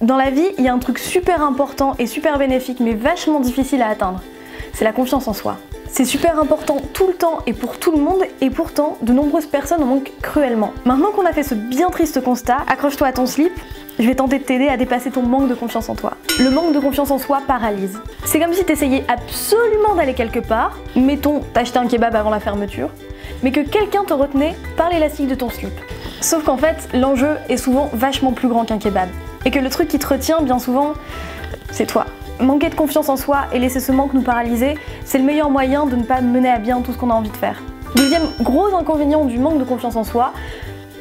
Dans la vie, il y a un truc super important et super bénéfique mais vachement difficile à atteindre. C'est la confiance en soi. C'est super important tout le temps et pour tout le monde et pourtant de nombreuses personnes en manquent cruellement. Maintenant qu'on a fait ce bien triste constat, accroche-toi à ton slip, je vais tenter de t'aider à dépasser ton manque de confiance en toi. Le manque de confiance en soi paralyse. C'est comme si t'essayais absolument d'aller quelque part, mettons t'acheter un kebab avant la fermeture, mais que quelqu'un te retenait par l'élastique de ton slip. Sauf qu'en fait, l'enjeu est souvent vachement plus grand qu'un kebab. Et que le truc qui te retient bien souvent, c'est toi. Manquer de confiance en soi et laisser ce manque nous paralyser, c'est le meilleur moyen de ne pas mener à bien tout ce qu'on a envie de faire. Deuxième gros inconvénient du manque de confiance en soi,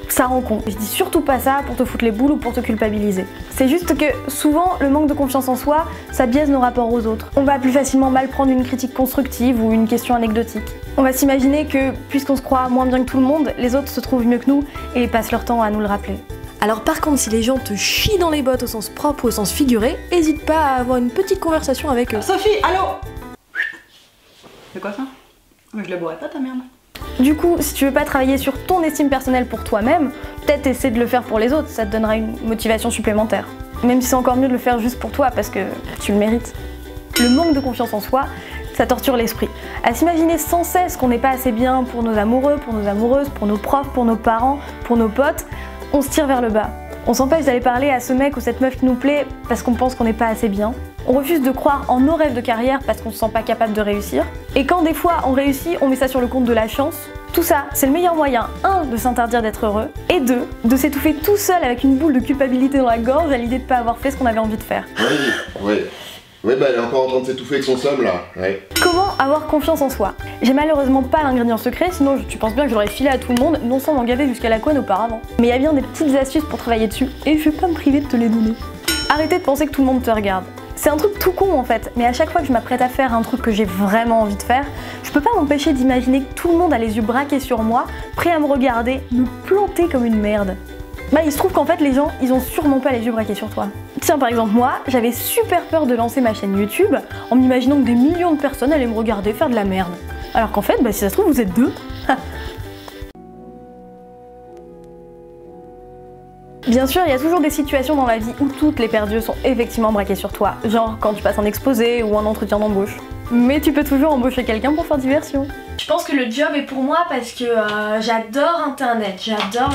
ça rend con. Je dis surtout pas ça pour te foutre les boules ou pour te culpabiliser. C'est juste que souvent, le manque de confiance en soi, ça biaise nos rapports aux autres. On va plus facilement mal prendre une critique constructive ou une question anecdotique. On va s'imaginer que, puisqu'on se croit moins bien que tout le monde, les autres se trouvent mieux que nous et passent leur temps à nous le rappeler. Alors par contre, si les gens te chient dans les bottes au sens propre ou au sens figuré, hésite pas à avoir une petite conversation avec eux. Sophie, allô? C'est quoi ça? Mais je la boirai pas ta merde. Du coup, si tu veux pas travailler sur ton estime personnelle pour toi-même, peut-être essaie de le faire pour les autres, ça te donnera une motivation supplémentaire. Même si c'est encore mieux de le faire juste pour toi parce que tu le mérites. Le manque de confiance en soi, ça torture l'esprit. À s'imaginer sans cesse qu'on n'est pas assez bien pour nos amoureux, pour nos amoureuses, pour nos profs, pour nos parents, pour nos potes, on se tire vers le bas. On s'empêche d'aller parler à ce mec ou cette meuf qui nous plaît parce qu'on pense qu'on n'est pas assez bien. On refuse de croire en nos rêves de carrière parce qu'on se sent pas capable de réussir. Et quand des fois on réussit, on met ça sur le compte de la chance. Tout ça, c'est le meilleur moyen, 1, de s'interdire d'être heureux, et 2, de s'étouffer tout seul avec une boule de culpabilité dans la gorge à l'idée de pas avoir fait ce qu'on avait envie de faire. Oui, bah elle est encore en train de s'étouffer avec son somme là. Ouais. Comment avoir confiance en soi? J'ai malheureusement pas l'ingrédient secret, sinon tu penses bien que j'aurais filé à tout le monde, non sans m'en gaver jusqu'à la couenne auparavant. Mais il y a bien des petites astuces pour travailler dessus, et je vais pas me priver de te les donner. Arrêtez de penser que tout le monde te regarde. C'est un truc tout con en fait, mais à chaque fois que je m'apprête à faire un truc que j'ai vraiment envie de faire, je peux pas m'empêcher d'imaginer que tout le monde a les yeux braqués sur moi, prêt à me regarder, me planter comme une merde. Bah il se trouve qu'en fait les gens, ils ont sûrement pas les yeux braqués sur toi. Tiens par exemple moi, j'avais super peur de lancer ma chaîne YouTube en m'imaginant que des millions de personnes allaient me regarder faire de la merde. Alors qu'en fait, bah si ça se trouve vous êtes deux. Bien sûr, il y a toujours des situations dans la vie où toutes les paires d'yeux sont effectivement braquées sur toi, genre quand tu passes un exposé ou un entretien d'embauche. Mais tu peux toujours embaucher quelqu'un pour faire diversion. Je pense que le job est pour moi parce que j'adore internet, j'adore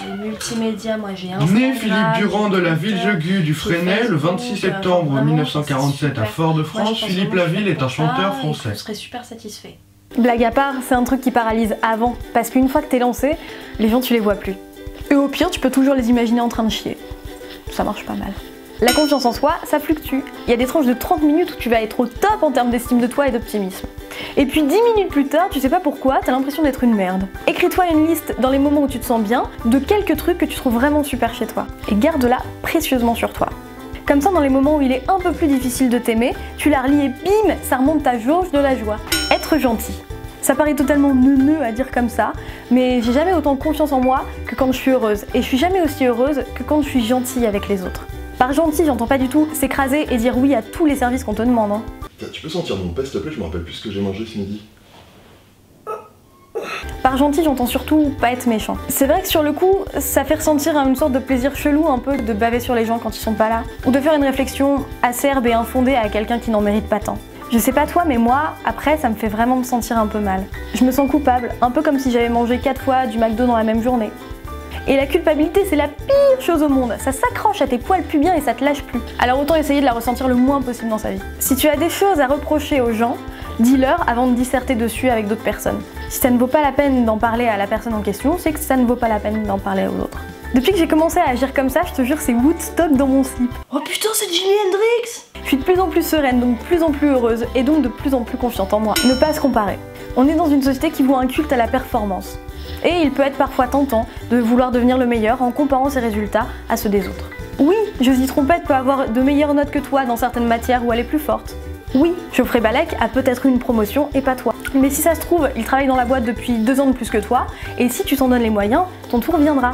les multimédias, moi j'ai Instagram. Né Philippe Durand de la Villejegu du Fresnay le 26 septembre 1947 à Fort-de-France, Philippe Laville est un chanteur français. Je serais super satisfait. Blague à part, c'est un truc qui paralyse avant, parce qu'une fois que t'es lancé, les gens tu les vois plus. Et au pire, tu peux toujours les imaginer en train de chier. Ça marche pas mal. La confiance en soi, ça fluctue. Il y a des tranches de 30 minutes où tu vas être au top en termes d'estime de toi et d'optimisme. Et puis 10 minutes plus tard, tu sais pas pourquoi, t'as l'impression d'être une merde. Écris-toi une liste dans les moments où tu te sens bien de quelques trucs que tu trouves vraiment super chez toi. Et garde-la précieusement sur toi. Comme ça, dans les moments où il est un peu plus difficile de t'aimer, tu la relis et bim, ça remonte ta jauge de la joie. Être gentil. Ça paraît totalement neuneux à dire comme ça, mais j'ai jamais autant confiance en moi que quand je suis heureuse. Et je suis jamais aussi heureuse que quand je suis gentille avec les autres. Par gentil, j'entends pas du tout s'écraser et dire oui à tous les services qu'on te demande. Hein. Tu peux sentir mon pain s'il te plaît, je me rappelle plus ce que j'ai mangé ce midi. Par gentil, j'entends surtout pas être méchant. C'est vrai que sur le coup, ça fait ressentir une sorte de plaisir chelou un peu de baver sur les gens quand ils sont pas là. Ou de faire une réflexion acerbe et infondée à quelqu'un qui n'en mérite pas tant. Je sais pas toi, mais moi, après, ça me fait vraiment me sentir un peu mal. Je me sens coupable, un peu comme si j'avais mangé 4 fois du McDo dans la même journée. Et la culpabilité, c'est la pire chose au monde. Ça s'accroche à tes poils pubiens et ça te lâche plus. Alors autant essayer de la ressentir le moins possible dans sa vie. Si tu as des choses à reprocher aux gens, dis-leur avant de disserter dessus avec d'autres personnes. Si ça ne vaut pas la peine d'en parler à la personne en question, c'est que ça ne vaut pas la peine d'en parler aux autres. Depuis que j'ai commencé à agir comme ça, je te jure, c'est Woodstock dans mon slip. Oh putain, c'est Jimi Hendrix! Je suis de plus en plus sereine, donc de plus en plus heureuse, et donc de plus en plus confiante en moi. Ne pas se comparer. On est dans une société qui voit un culte à la performance. Et il peut être parfois tentant de vouloir devenir le meilleur en comparant ses résultats à ceux des autres. Oui, Josie Trompette peut avoir de meilleures notes que toi dans certaines matières où elle est plus forte. Oui, Geoffrey Balek a peut-être eu une promotion et pas toi. Mais si ça se trouve, il travaille dans la boîte depuis 2 ans de plus que toi, et si tu t'en donnes les moyens, ton tour viendra.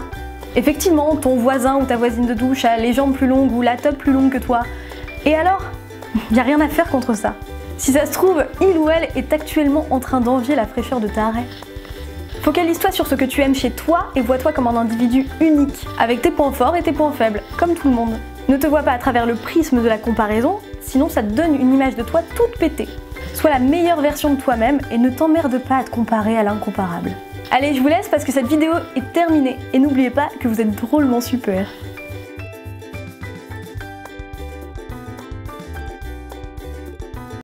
Effectivement, ton voisin ou ta voisine de douche a les jambes plus longues ou la top plus longue que toi. Et alors? Y a rien à faire contre ça. Si ça se trouve, il ou elle est actuellement en train d'envier la fraîcheur de ta raie. Focalise-toi sur ce que tu aimes chez toi et vois-toi comme un individu unique, avec tes points forts et tes points faibles, comme tout le monde. Ne te vois pas à travers le prisme de la comparaison, sinon ça te donne une image de toi toute pétée. Sois la meilleure version de toi-même et ne t'emmerde pas à te comparer à l'incomparable. Allez, je vous laisse parce que cette vidéo est terminée et n'oubliez pas que vous êtes drôlement super.